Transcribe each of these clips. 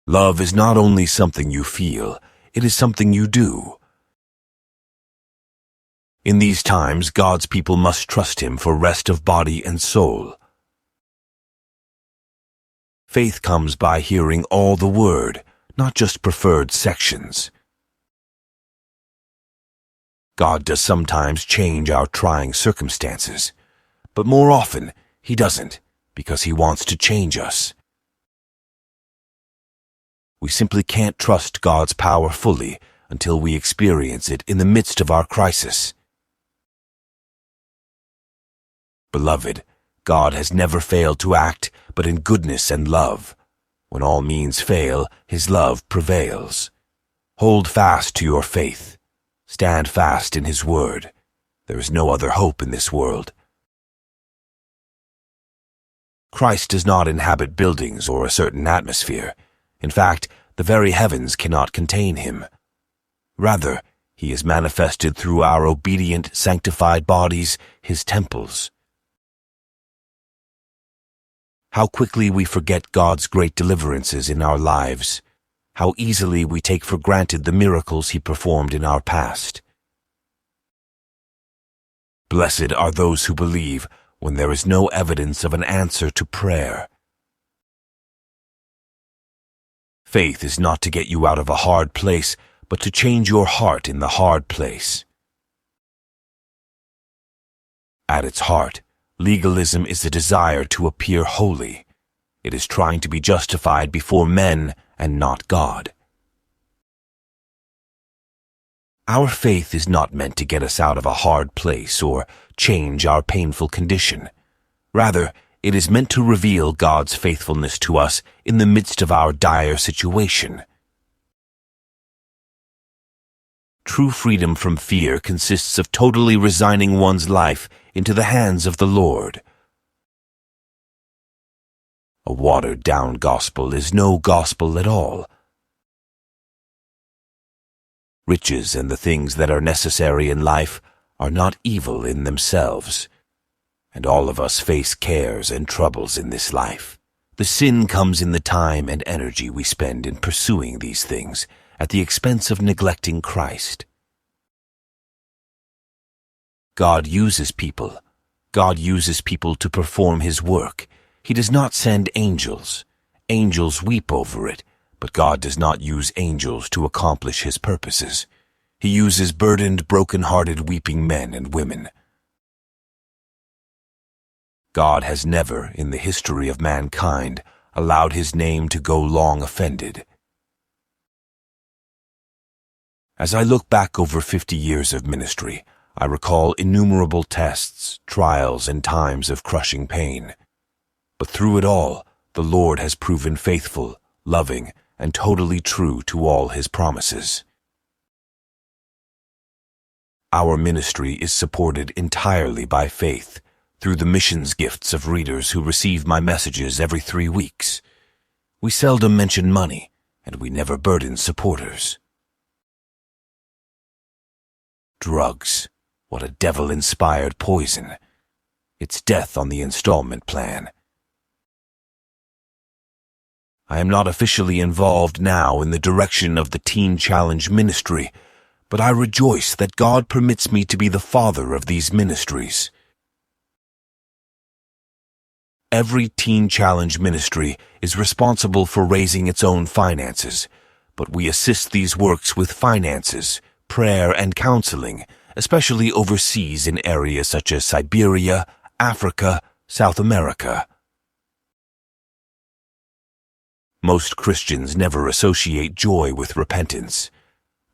Love is not only something you feel, it is something you do. In these times, God's people must trust Him for rest of body and soul. Faith comes by hearing all the Word, not just preferred sections. God does sometimes change our trying circumstances, but more often He doesn't, because He wants to change us. We simply can't trust God's power fully until we experience it in the midst of our crisis. Beloved, God has never failed to act but in goodness and love. When all means fail, His love prevails. Hold fast to your faith. Stand fast in His word. There is no other hope in this world. Christ does not inhabit buildings or a certain atmosphere. In fact, the very heavens cannot contain Him. Rather, He is manifested through our obedient, sanctified bodies, His temples. How quickly we forget God's great deliverances in our lives. How easily we take for granted the miracles He performed in our past. Blessed are those who believe when there is no evidence of an answer to prayer. Faith is not to get you out of a hard place, but to change your heart in the hard place. At its heart, legalism is a desire to appear holy. It is trying to be justified before men and not God. Our faith is not meant to get us out of a hard place or change our painful condition. Rather, it is meant to reveal God's faithfulness to us in the midst of our dire situation. True freedom from fear consists of totally resigning one's life into the hands of the Lord. A watered-down gospel is no gospel at all. Riches and the things that are necessary in life are not evil in themselves, and all of us face cares and troubles in this life. The sin comes in the time and energy we spend in pursuing these things at the expense of neglecting Christ. God uses people. God uses people to perform His work. He does not send angels. Angels weep over it, but God does not use angels to accomplish His purposes. He uses burdened, broken-hearted, weeping men and women. God has never, in the history of mankind, allowed His name to go long offended. As I look back over 50 years of ministry, I recall innumerable tests, trials, and times of crushing pain. But through it all, the Lord has proven faithful, loving, and totally true to all His promises. Our ministry is supported entirely by faith, through the missions gifts of readers who receive my messages every 3 weeks. We seldom mention money, and we never burden supporters. Drugs. What a devil-inspired poison. It's death on the installment plan. I am not officially involved now in the direction of the Teen Challenge ministry, but I rejoice that God permits me to be the father of these ministries. Every Teen Challenge ministry is responsible for raising its own finances, but we assist these works with finances, prayer, and counseling, especially overseas in areas such as Siberia, Africa, South America. Most Christians never associate joy with repentance,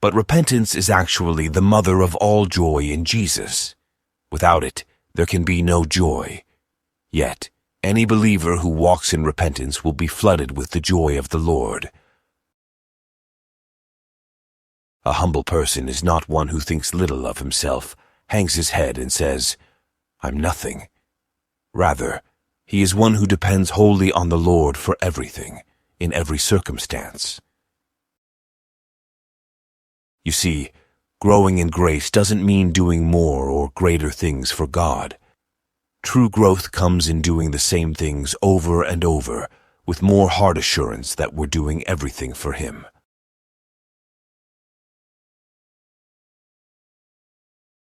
but repentance is actually the mother of all joy in Jesus. Without it, there can be no joy. Yet, any believer who walks in repentance will be flooded with the joy of the Lord. A humble person is not one who thinks little of himself, hangs his head and says, "I'm nothing." Rather, he is one who depends wholly on the Lord for everything, in every circumstance. You see, growing in grace doesn't mean doing more or greater things for God. True growth comes in doing the same things over and over, with more heart assurance that we're doing everything for Him.